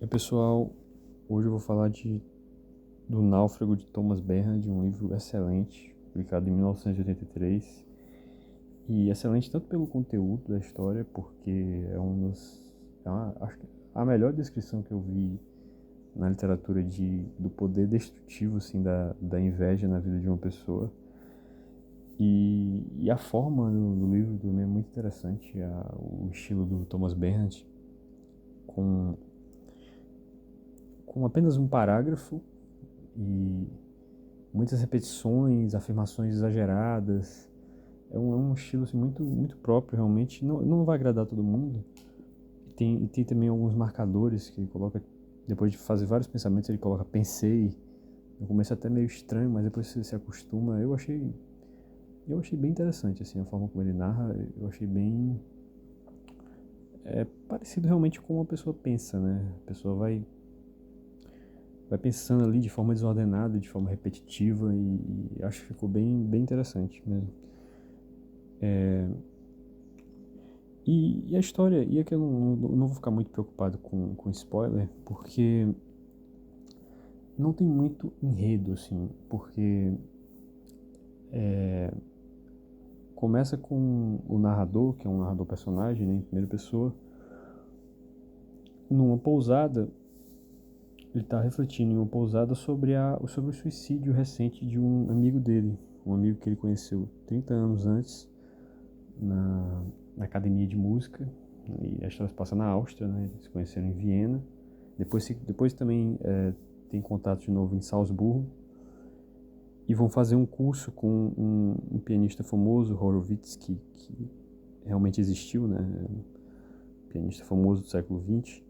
E pessoal, hoje eu vou falar do Náufrago de Thomas Bernhard, um livro excelente, publicado em 1983. E excelente tanto pelo conteúdo da história, porque acho que a melhor descrição que eu vi na literatura do poder destrutivo assim, da inveja na vida de uma pessoa. E a forma do livro também é muito interessante, o estilo do Thomas Bernhard, com, com apenas um parágrafo e muitas repetições, afirmações exageradas. É um estilo assim, muito próprio, realmente. Não vai agradar todo mundo. E tem também alguns marcadores que ele coloca, depois de fazer vários pensamentos, ele coloca pensei. No começo é até meio estranho, mas depois você se acostuma. Eu achei bem interessante assim, a forma como ele narra. Eu achei bem parecido realmente com uma pessoa pensa, né? A pessoa vai pensando ali de forma desordenada, de forma repetitiva e acho que ficou bem interessante mesmo. E a história, e aqui eu não vou ficar muito preocupado com spoiler, porque não tem muito enredo, assim, porque começa com o narrador, que é um narrador personagem, né, em primeira pessoa, numa pousada. Ele está refletindo em uma pousada sobre o suicídio recente de um amigo dele, um amigo que ele conheceu 30 anos antes, na academia de música. E a história se passa na Áustria, né? Eles se conheceram em Viena. Depois também tem contato de novo em Salzburgo. E vão fazer um curso com um pianista famoso, Horowitz, que realmente existiu, né? Um pianista famoso do século XX.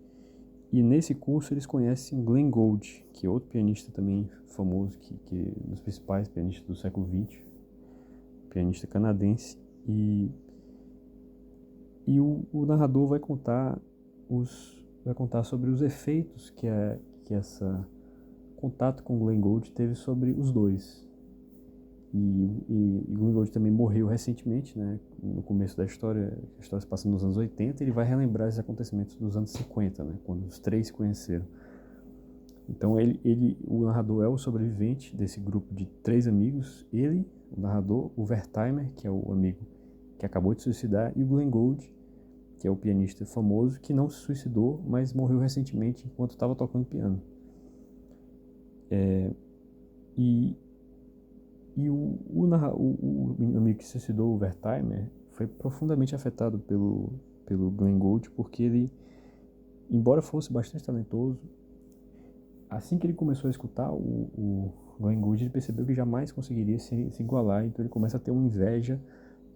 E nesse curso eles conhecem Glenn Gould, que é outro pianista também famoso, que é um dos principais pianistas do século XX, pianista canadense. E o narrador vai contar sobre os efeitos que essa contato com Glenn Gould teve sobre os dois. E Glenn Gould também morreu recentemente, né? No começo da história, a história se passa nos anos 80, ele vai relembrar esses acontecimentos dos anos 50, né? Quando os três se conheceram. Então o narrador é o sobrevivente desse grupo de três amigos, ele, o narrador, o Wertheimer, que é o amigo que acabou de se suicidar, e o Glenn Gould, que é o pianista famoso que não se suicidou, mas morreu recentemente enquanto estava tocando piano. E, o amigo que se suicidou, o Wertheimer, foi profundamente afetado pelo Glenn Gould, porque ele, embora fosse bastante talentoso, assim que ele começou a escutar o Glenn Gould, ele percebeu que jamais conseguiria se igualar, então ele começa a ter uma inveja,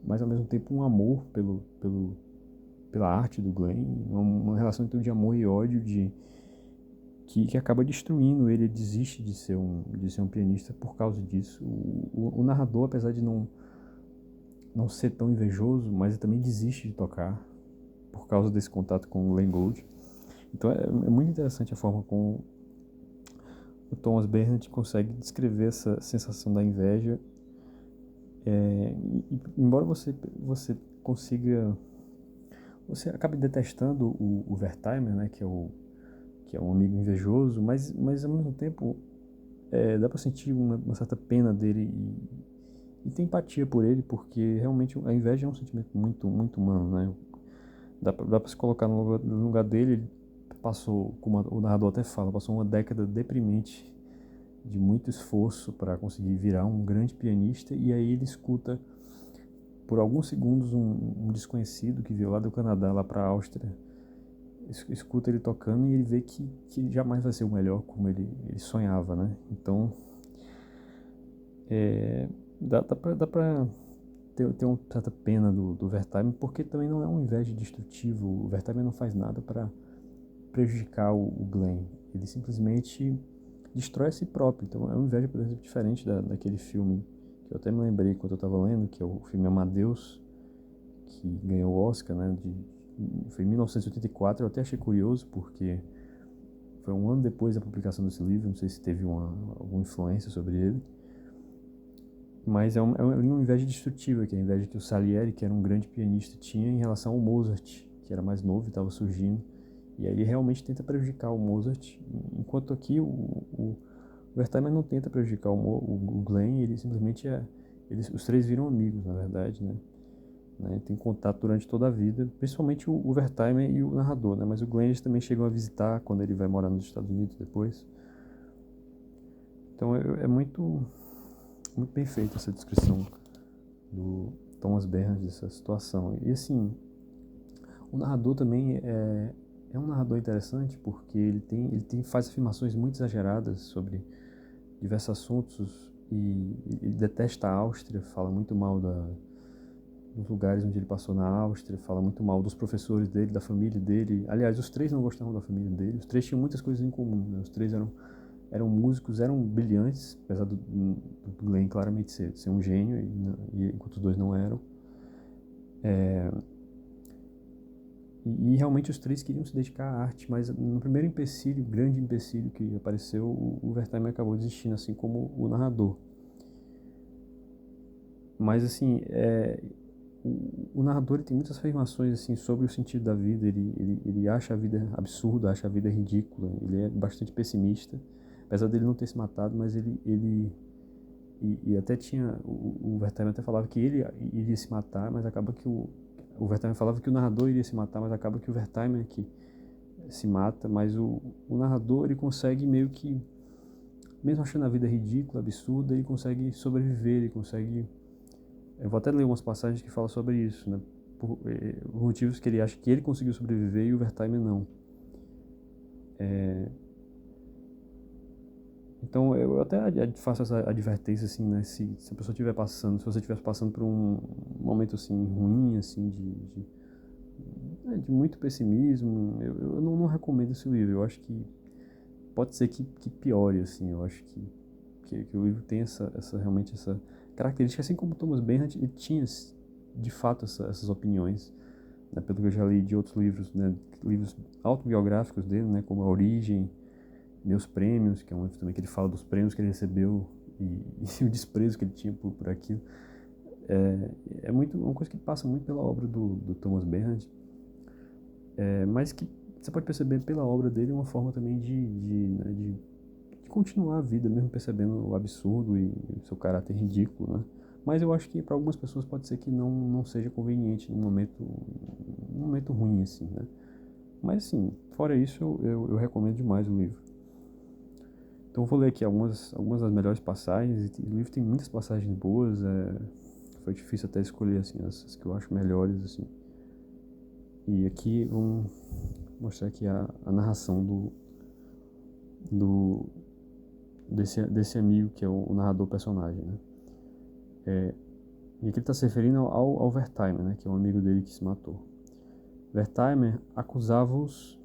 mas ao mesmo tempo um amor pela arte do Glenn, uma relação então de amor e ódio que acaba destruindo ele desiste de ser um pianista por causa disso. O narrador, apesar de não ser tão invejoso, mas ele também desiste de tocar por causa desse contato com o Glenn Gould. Então é muito interessante a forma como o Thomas Bernhard consegue descrever essa sensação da inveja. Embora você acabe detestando o Wertheimer, né, que é um amigo invejoso, mas ao mesmo tempo dá pra sentir uma certa pena dele e ter empatia por ele, porque realmente a inveja é um sentimento muito humano, né? Dá pra se colocar no lugar dele. Ele passou, como o narrador até fala, passou uma década deprimente de muito esforço para conseguir virar um grande pianista, e aí ele escuta por alguns segundos um desconhecido que veio lá do Canadá, lá para a Áustria, escuta ele tocando e ele vê que ele jamais vai ser o melhor como ele sonhava, né? Então dá pra ter uma certa pena do Wertheimer, porque também não é um inveja destrutivo. O Wertheimer não faz nada para prejudicar o Glenn, ele simplesmente destrói a si próprio. Então é uma inveja, por exemplo, diferente daquele filme que eu até me lembrei quando eu estava lendo, que é o filme Amadeus, que ganhou o Oscar, né? Foi em 1984. Eu até achei curioso, porque foi um ano depois da publicação desse livro. Não sei se teve alguma influência sobre ele. Mas é uma inveja destrutiva, que é a inveja que o Salieri, que era um grande pianista, tinha em relação ao Mozart, que era mais novo e estava surgindo. E aí ele realmente tenta prejudicar o Mozart, enquanto aqui o Wertheimer não tenta prejudicar o Glenn, ele simplesmente os três viram amigos, na verdade, né? Tem contato durante toda a vida, principalmente o Wertheimer e o narrador, né? Mas o Glenn eles também chegam a visitar quando ele vai morar nos Estados Unidos depois. Então é muito, muito bem feita essa descrição do Thomas Bernhard dessa situação. E assim, o narrador também é um narrador interessante porque faz afirmações muito exageradas sobre diversos assuntos e ele detesta a Áustria, fala muito mal dos lugares onde ele passou na Áustria, fala muito mal dos professores dele, da família dele. Aliás, os três não gostavam da família dele, os três tinham muitas coisas em comum, né? Os três eram músicos, eram brilhantes, apesar do Glenn claramente ser um gênio, enquanto os dois não eram. E realmente os três queriam se dedicar à arte, mas no primeiro empecilho, grande empecilho que apareceu, o Wertheimer acabou desistindo, assim como o narrador. Mas assim, o narrador ele tem muitas afirmações assim, sobre o sentido da vida, ele acha a vida absurda, acha a vida ridícula, ele é bastante pessimista, apesar dele não ter se matado, mas e até tinha, o Wertheimer até falava que ele iria se matar, mas acaba que o Wertheimer falava que o narrador iria se matar, mas acaba que o Wertheimer que se mata, mas o narrador ele consegue meio que, mesmo achando a vida ridícula, absurda, ele consegue sobreviver, ele consegue... Eu vou até ler umas passagens que falam sobre isso, né? Por motivos que ele acha que ele conseguiu sobreviver e o Wertheimer não. Então eu até faço essa advertência assim, né? Se a pessoa estiver passando, se você estiver passando por um momento assim ruim, assim de muito pessimismo, eu não recomendo esse livro. Eu acho que pode ser que piore, assim. Eu acho que o livro tem realmente essa característica, assim como Thomas Bernhard, ele tinha de fato essas opiniões, né? Pelo que eu já li de outros livros, né? Livros autobiográficos dele, né? Como A Origem, Meus Prêmios, que é um livro também que ele fala dos prêmios que ele recebeu e o desprezo que ele tinha por aquilo. É uma coisa que passa muito pela obra do Thomas Bernhard, mas que você pode perceber pela obra dele uma forma também de continuar a vida, mesmo percebendo o absurdo e o seu caráter ridículo, né? Mas eu acho que para algumas pessoas pode ser que não seja conveniente num momento ruim, assim, né? Mas, assim, fora isso, eu recomendo demais o livro. Então eu vou ler aqui algumas das melhores passagens. O livro tem muitas passagens boas, foi difícil até escolher, assim, as que eu acho melhores, assim. E aqui vamos mostrar aqui a narração desse amigo que é o narrador personagem, né? E aqui ele está se referindo ao Wertheimer, né? Que é um amigo dele que se matou. Wertheimer acusava-os...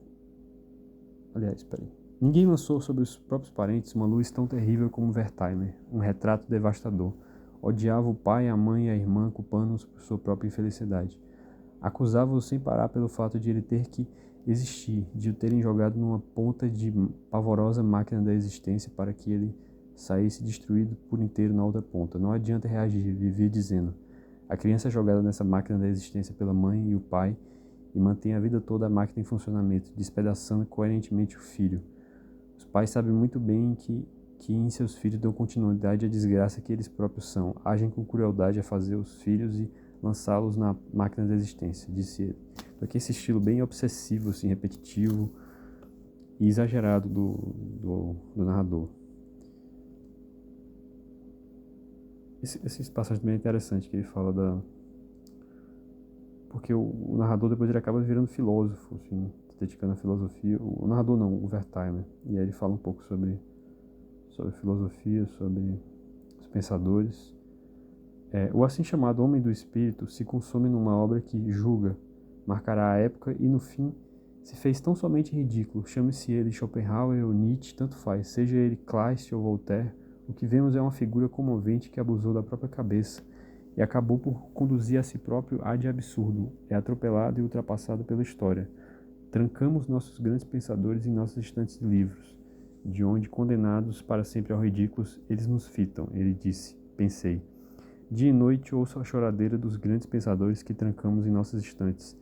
Aliás, peraí. Ninguém lançou sobre os próprios parentes uma luz tão terrível como Wertheimer, um retrato devastador. Odiava o pai, a mãe e a irmã, culpando-os por sua própria infelicidade. Acusava-o sem parar pelo fato de ele ter que existir, de o terem jogado numa ponta de pavorosa máquina da existência para que ele saísse destruído por inteiro na outra ponta. Não adianta reagir, vivia dizendo. A criança é jogada nessa máquina da existência pela mãe e o pai e mantém a vida toda a máquina em funcionamento, despedaçando coerentemente o filho. Os pais sabem muito bem que em seus filhos dão continuidade à desgraça que eles próprios são, agem com crueldade a fazer os filhos e lançá-los na máquina da existência, disse ele. Então aqui esse estilo bem obsessivo, assim, repetitivo e exagerado do narrador. Esse passagem também é interessante, que ele fala porque o narrador depois ele acaba virando filósofo, assim, se dedicando à filosofia. O narrador não, o Wertheimer. E aí ele fala um pouco sobre filosofia, sobre os pensadores. O assim chamado homem do espírito se consome numa obra que julga, marcará a época e no fim se fez tão somente ridículo. Chame-se ele Schopenhauer ou Nietzsche, tanto faz, seja ele Kleist ou Voltaire, o que vemos é uma figura comovente que abusou da própria cabeça e acabou por conduzir a si próprio ad absurdo, é atropelado e ultrapassado pela história. Trancamos nossos grandes pensadores em nossas estantes de livros, de onde, condenados para sempre ao ridículo, eles nos fitam, ele disse, pensei. Dia e noite ouço a choradeira dos grandes pensadores que trancamos em nossas estantes.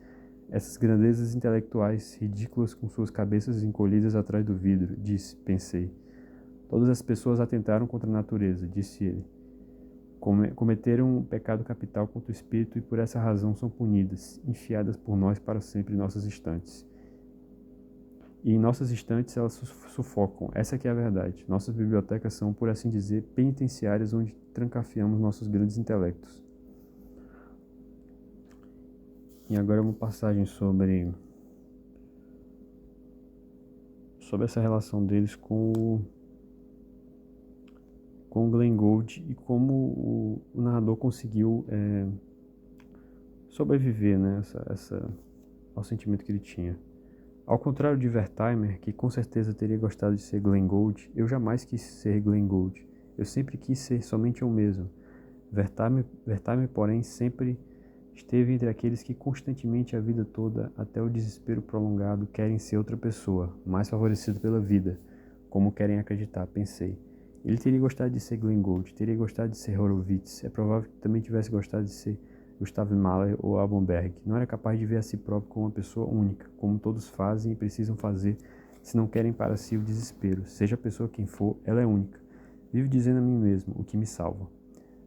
Essas grandezas intelectuais ridículas com suas cabeças encolhidas atrás do vidro, pensei. Todas as pessoas atentaram contra a natureza, disse ele. Cometeram um pecado capital contra o espírito e por essa razão são punidas, enfiadas por nós para sempre em nossas estantes. E em nossas estantes elas sufocam, essa que é a verdade. Nossas bibliotecas são, por assim dizer, penitenciárias onde trancafiamos nossos grandes intelectos. E agora uma passagem sobre essa relação deles com o Glenn Gould e como o narrador conseguiu sobreviver, né, ao sentimento que ele tinha. Ao contrário de Wertheimer, que com certeza teria gostado de ser Glenn Gould, eu jamais quis ser Glenn Gould. Eu sempre quis ser somente eu mesmo. Wertheimer, porém, sempre esteve entre aqueles que constantemente a vida toda, até o desespero prolongado, querem ser outra pessoa, mais favorecida pela vida, como querem acreditar, pensei. Ele teria gostado de ser Glenn Gould, teria gostado de ser Horowitz, é provável que também tivesse gostado de ser Gustav Mahler ou Alban Berg. Não era capaz de ver a si próprio como uma pessoa única, como todos fazem e precisam fazer se não querem para si o desespero. Seja a pessoa quem for, ela é única. Vivo dizendo a mim mesmo, o que me salva.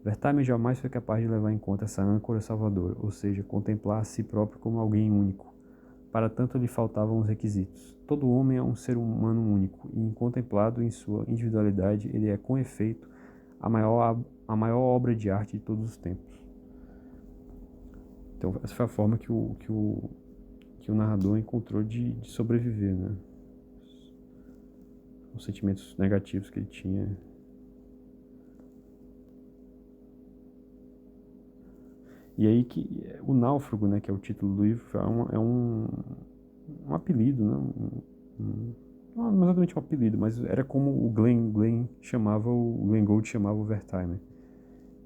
Wertheimer jamais foi capaz de levar em conta essa âncora salvadora, ou seja, contemplar a si próprio como alguém único. Para tanto lhe faltavam os requisitos. Todo homem é um ser humano único, e contemplado em sua individualidade, ele é, com efeito, a maior obra de arte de todos os tempos. Então, essa foi a forma que o narrador encontrou de sobreviver, né? Os sentimentos negativos que ele tinha. E aí que o Náufrago, né, que é o título do livro, é um apelido, né? Não é exatamente um apelido, mas era como o Glenn Gould chamava o Wertheimer.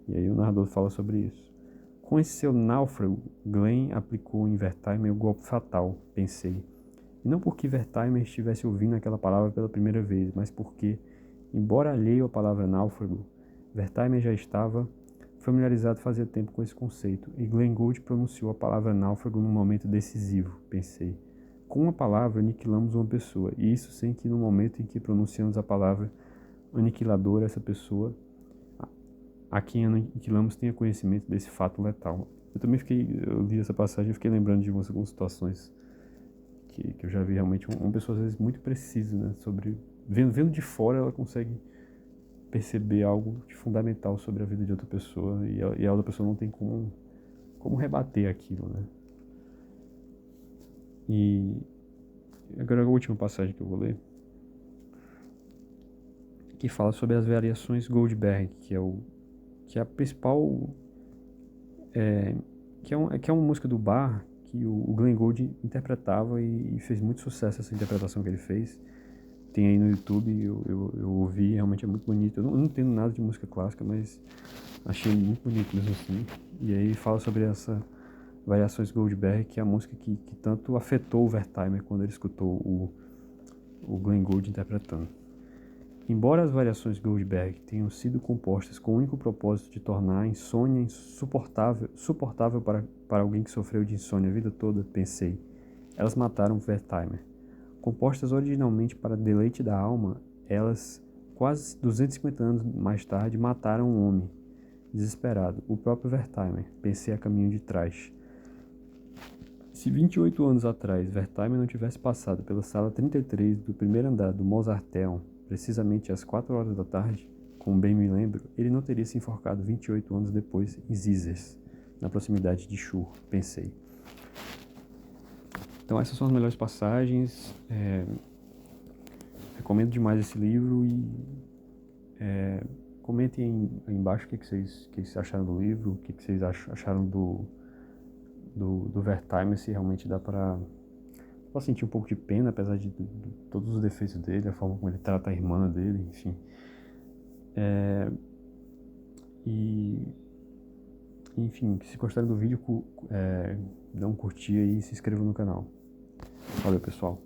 E aí o narrador fala sobre isso. Com esse seu náufrago, Glenn aplicou em Wertheimer o golpe fatal, pensei. E não porque Wertheimer estivesse ouvindo aquela palavra pela primeira vez, mas porque, embora alheio à palavra náufrago, Wertheimer já estava familiarizado fazia tempo com esse conceito, e Glenn Gould pronunciou a palavra náufrago num momento decisivo, pensei. Com uma palavra aniquilamos uma pessoa, e isso sem que no momento em que pronunciamos a palavra aniquiladora, essa pessoa a quem aniquilamos tenha conhecimento desse fato letal. Eu li essa passagem e fiquei lembrando de algumas situações que eu já vi realmente uma pessoa às vezes muito precisa, né, sobre vendo de fora ela consegue perceber algo de fundamental sobre a vida de outra pessoa e a outra pessoa não tem como rebater aquilo, né? E agora a última passagem que eu vou ler, que fala sobre as variações Goldberg, que é a principal que é uma música do Bach que o Glenn Gould interpretava e fez muito sucesso essa interpretação que ele fez. Tem aí no YouTube, eu ouvi, realmente é muito bonito. Eu não entendo nada de música clássica, mas achei muito bonito mesmo assim. E aí fala sobre essa Variações Goldberg, que é a música que tanto afetou o Wertheimer quando ele escutou o Glenn Gould interpretando. Embora as variações Goldberg tenham sido compostas com o único propósito de tornar a insônia suportável para alguém que sofreu de insônia a vida toda, pensei, elas mataram Wertheimer. Compostas originalmente para deleite da alma, elas, quase 250 anos mais tarde, mataram um homem, desesperado, o próprio Wertheimer, pensei a caminho de trás. Se 28 anos atrás Wertheimer não tivesse passado pela sala 33 do primeiro andar do Mozarteum, precisamente às 4 horas da tarde, como bem me lembro, ele não teria se enforcado 28 anos depois em Zizers, na proximidade de Chur, pensei. Então essas são as melhores passagens, recomendo demais esse livro e comentem aí embaixo o que vocês acharam do livro, o que vocês acharam do Wertheimer, se realmente dá para sentir um pouco de pena, apesar de todos os defeitos dele, a forma como ele trata a irmã dele, enfim. Enfim, se gostarem do vídeo, dá um curtir aí e se inscrevam no canal. Valeu, pessoal.